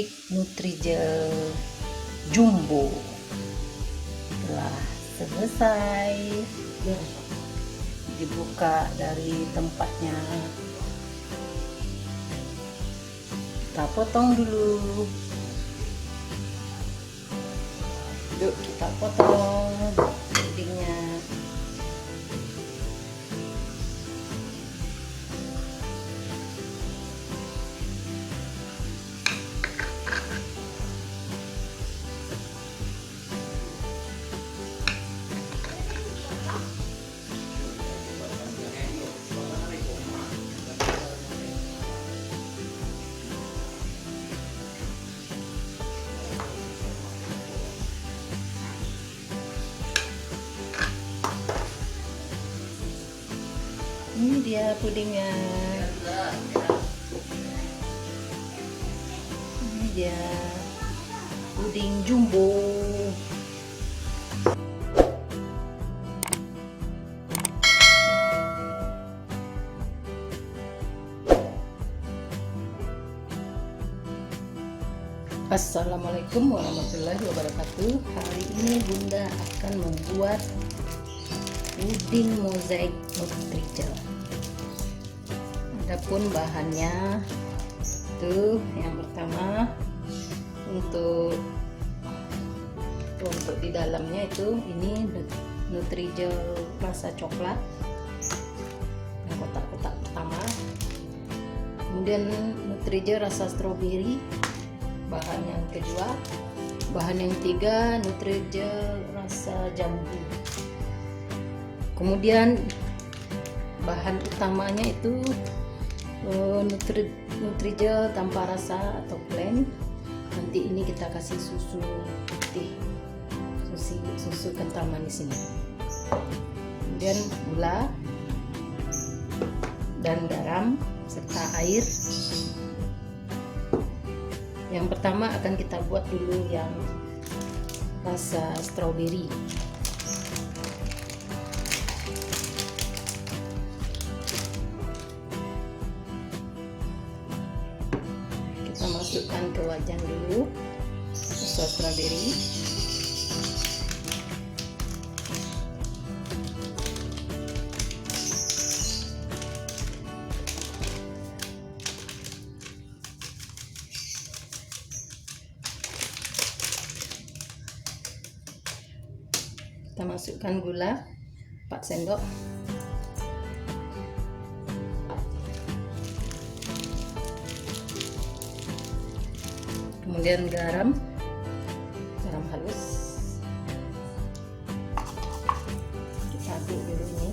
Mozaik Nutrijel Jumbo telah selesai dibuka dari tempatnya. Kita potong dulu. Yuk kita potong dagingnya. Ini dia pudingnya. Ini dia puding jumbo. Assalamualaikum warahmatullahi wabarakatuh. Hari ini Bunda akan membuat puding mozaik nutrijel. Adapun bahannya itu yang pertama untuk di dalamnya itu ini nutrijel rasa coklat yang kotak-kotak pertama, kemudian nutrijel rasa stroberi bahan yang kedua, bahan yang ketiga nutrijel rasa jambu. Kemudian bahan utamanya itu nutrijel tanpa rasa atau plain. Nanti ini kita kasih susu putih, susu kental manis ini. Kemudian gula dan garam serta air. Yang pertama akan kita buat dulu yang rasa stroberi. Kita masukkan ke wajan dulu rasa stroberi. Kita masukkan gula 4 sendok. Kemudian garam halus. Kita aduk dulu ini.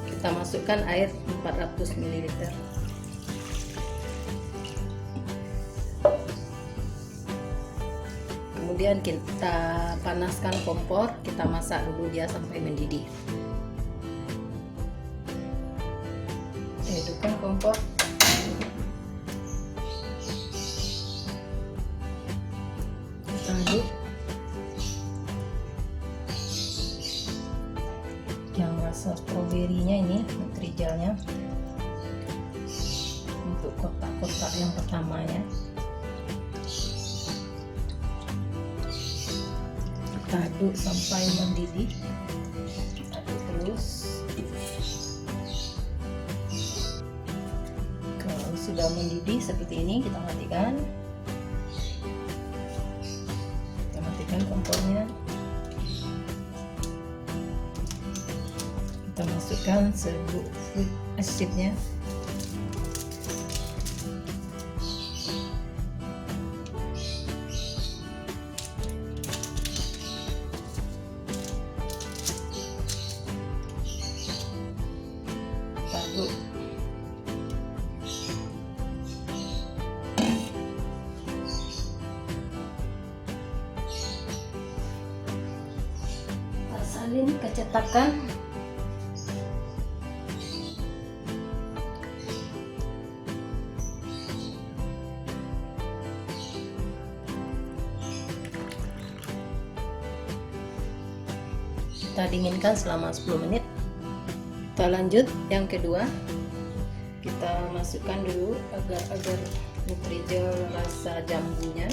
Kita masukkan air 400 ml. Kemudian kita panaskan kompor, kita masak dulu dia sampai mendidih. Hidupkan kompor. Kita aduk. Yang rasa stroberinya ini nutrijelnya untuk kotak-kotak yang pertamanya. Kita aduk sampai mendidih. Aduk terus. Kalau sudah mendidih seperti ini, kita matikan. Kita matikan kompornya. Kita masukkan serbuk fruit acidnya. Aduk. Salin ke cetakan. kita dinginkan selama 10 menit. Kita lanjut yang kedua, kita masukkan dulu agar Nutrijel rasa jambunya.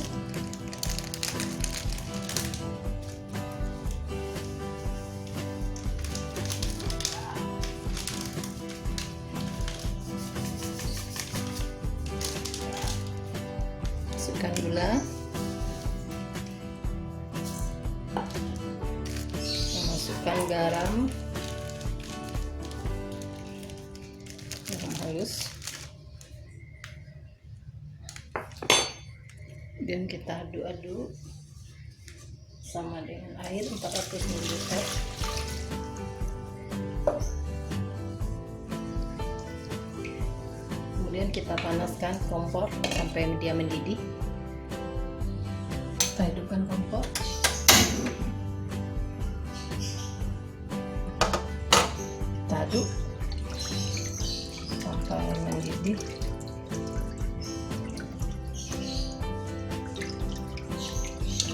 Masukkan gula, masukkan garam halus, dan kita aduk-aduk sama dengan air 400 ml. Kemudian kita panaskan kompor sampai dia mendidih. Kita hidupkan kompor. Kita aduk sampai mendidih.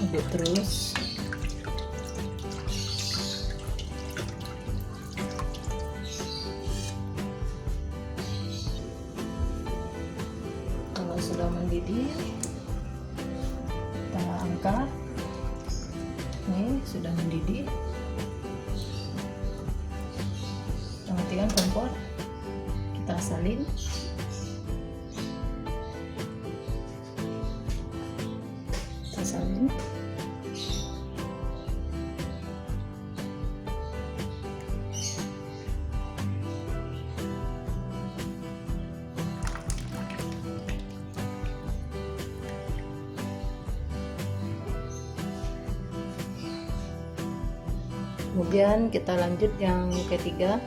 Aduk terus. Kalau sudah mendidih, kita angkat. Ini sudah mendidih. Kita matikan kompor. Kita salin. Kita salin. Kemudian kita lanjut yang ketiga.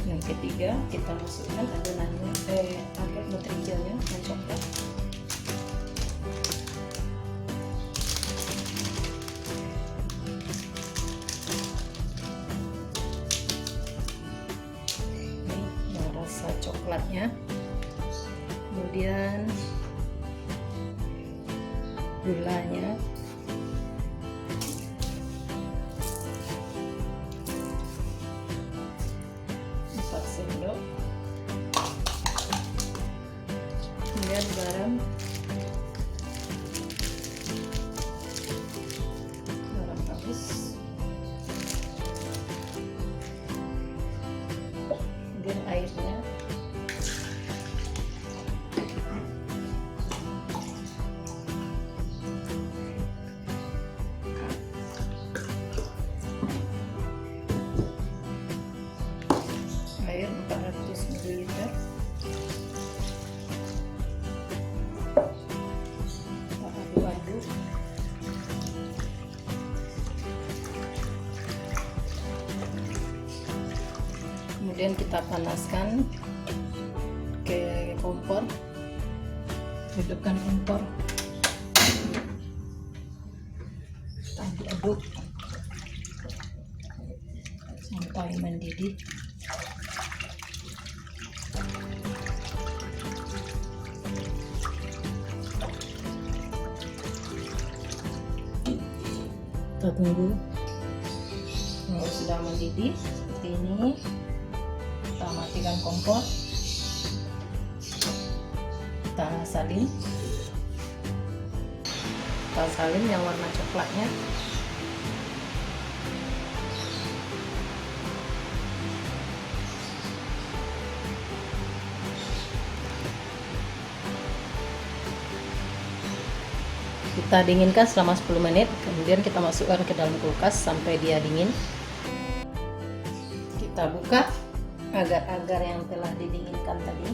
Yang ketiga kita masukkan adonannya, Nutrijelnya yang coklat. Ini yang rasa coklatnya. Kemudian gulanya. Sendok, kemudian garam halus, kemudian airnya, air 400 ml. Kita aduk-aduk. Kemudian kita panaskan ke kompor. Hidupkan kompor. Kita aduk-aduk sampai mendidih. Kita tunggu. Kalau sudah mendidih seperti ini, kita matikan kompor. Kita salin. Kita salin yang warna coklatnya. Kita dinginkan selama 10 menit, kemudian kita masukkan ke dalam kulkas sampai dia dingin. Kita buka agar-agar yang telah didinginkan tadi.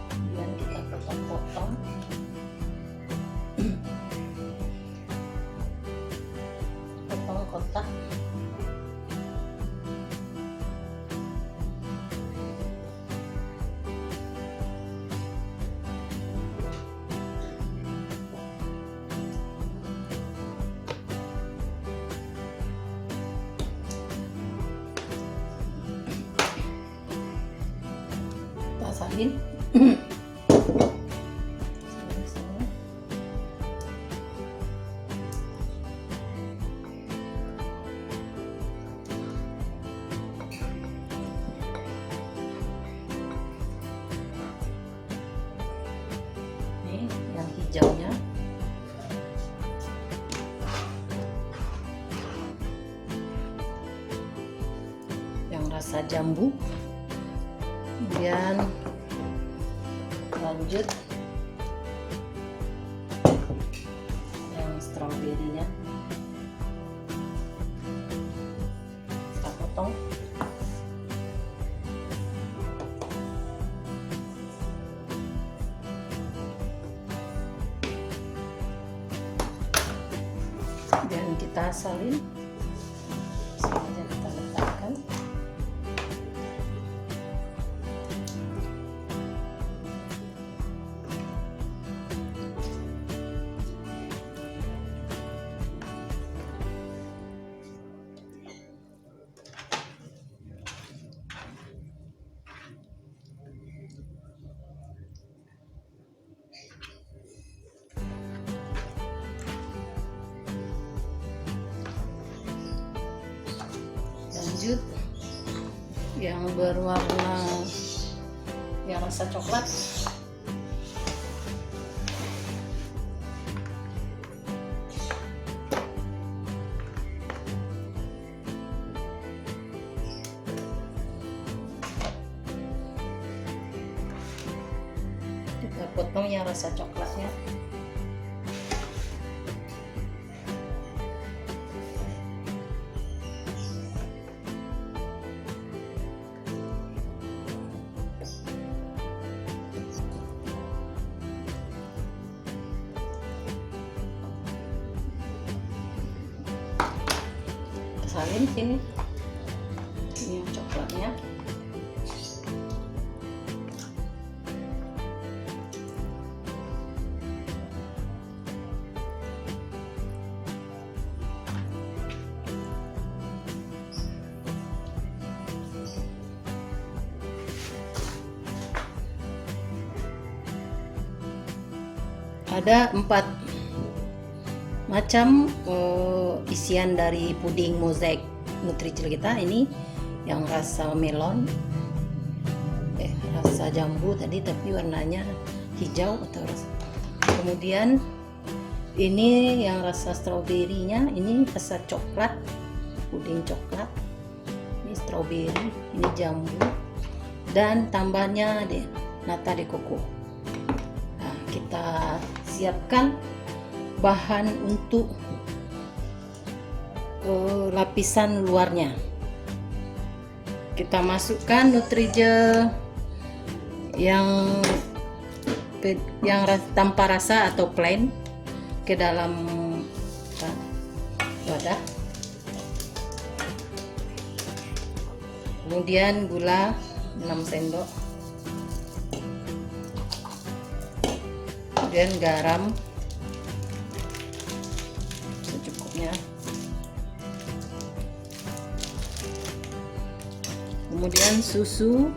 Kemudian kita potong-potong. Potong kotak. salin. Nih yang hijaunya. Yang rasa jambu. Kemudian lanjut yang stroberinya, kita potong. Dan kita salin. Sengaja kita letakkan. Lanjut yang berwarna yang rasa coklat. Kita potong yang rasa coklatnya. Salin sini, ini yang coklatnya. Ada 4 macam isian dari puding mozaik Nutrijel kita. Ini yang rasa melon, rasa jambu tadi tapi warnanya hijau atau rasa. Kemudian ini yang rasa stroberinya, ini rasa coklat, puding coklat. Ini stroberi, ini jambu, dan tambahnya nata de coco. Nah, kita siapkan bahan untuk lapisan luarnya. Kita masukkan Nutrijel yang tanpa rasa atau plain ke dalam wadah. Kemudian gula 6 sendok. Kemudian garam secukupnya. Kemudian susu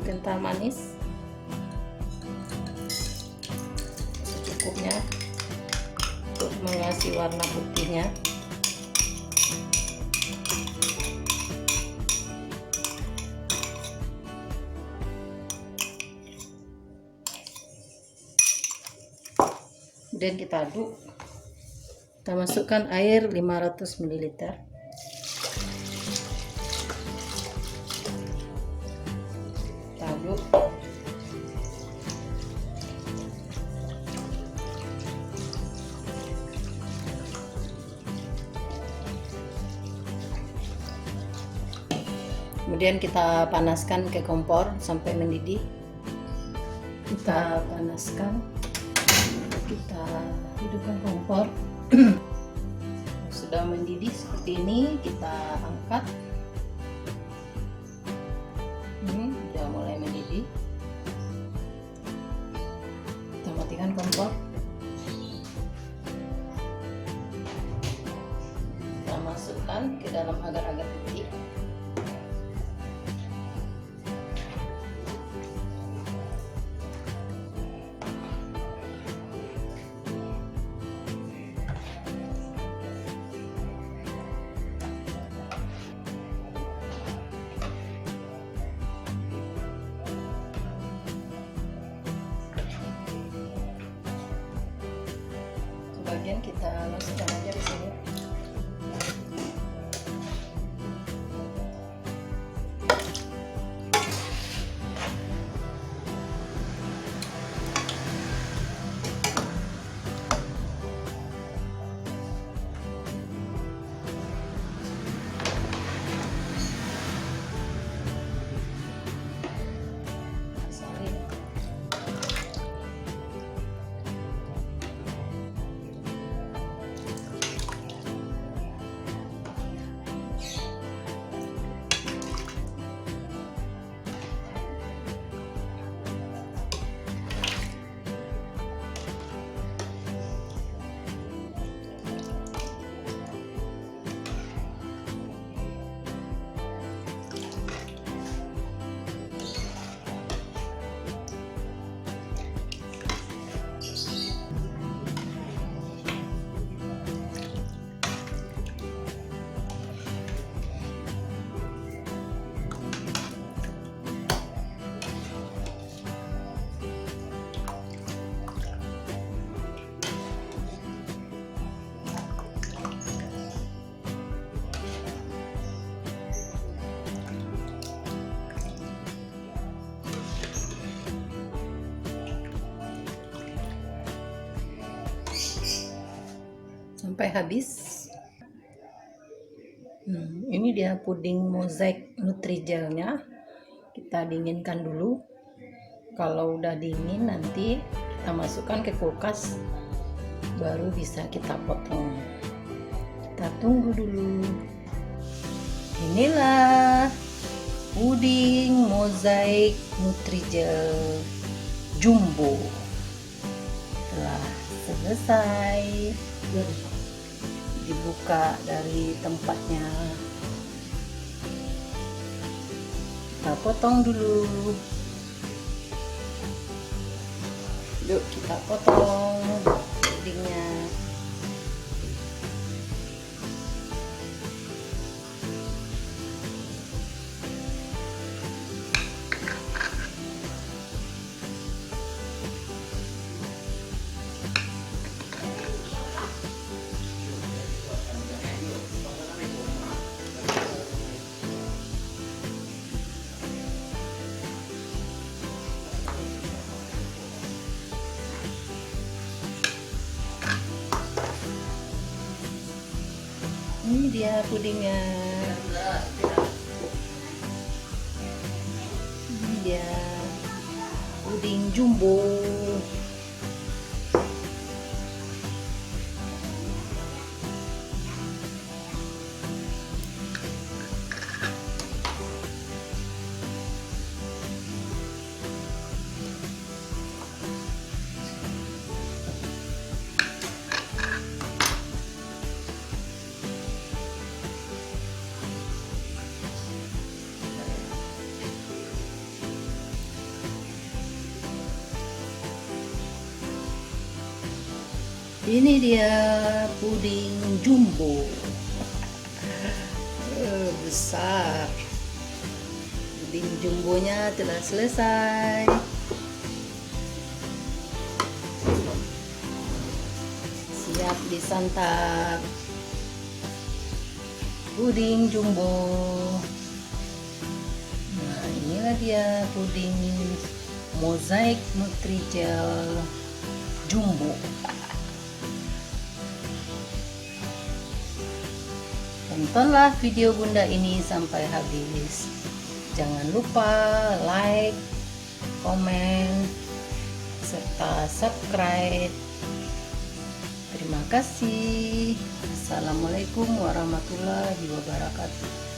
kental manis secukupnya untuk mengasih warna putihnya. Kemudian kita aduk. Kita masukkan air 500 ml. Aduk. Kemudian kita panaskan ke kompor sampai mendidih. Kita panaskan, kita hidupkan kompor. Sudah mendidih seperti ini, kita angkat. Ini sudah mulai mendidih. Kita matikan kompor. Kita masukkan ke dalam agar-agar putih. Kemudian kita masukkan aja di sini. Sampai habis. Ini dia puding mozaik Nutrigelnya. Kita dinginkan dulu. Kalau udah dingin nanti kita masukkan ke kulkas, baru bisa kita potong. Kita tunggu dulu. Inilah puding mozaik Nutrigel jumbo telah selesai. Dibuka dari tempatnya, kita potong dulu. Yuk kita potong pudingnya. Ini dia pudingnya. Ini dia puding jumbo. Ini dia puding jumbo. Besar. Puding jumbonya telah selesai. Siap disantap. Puding jumbo. Nah, inilah dia puding mozaik Nutrigel jumbo. Tontonlah video Bunda ini sampai habis. Jangan lupa like, komen, serta subscribe. Terima kasih. Assalamualaikum warahmatullahi wabarakatuh.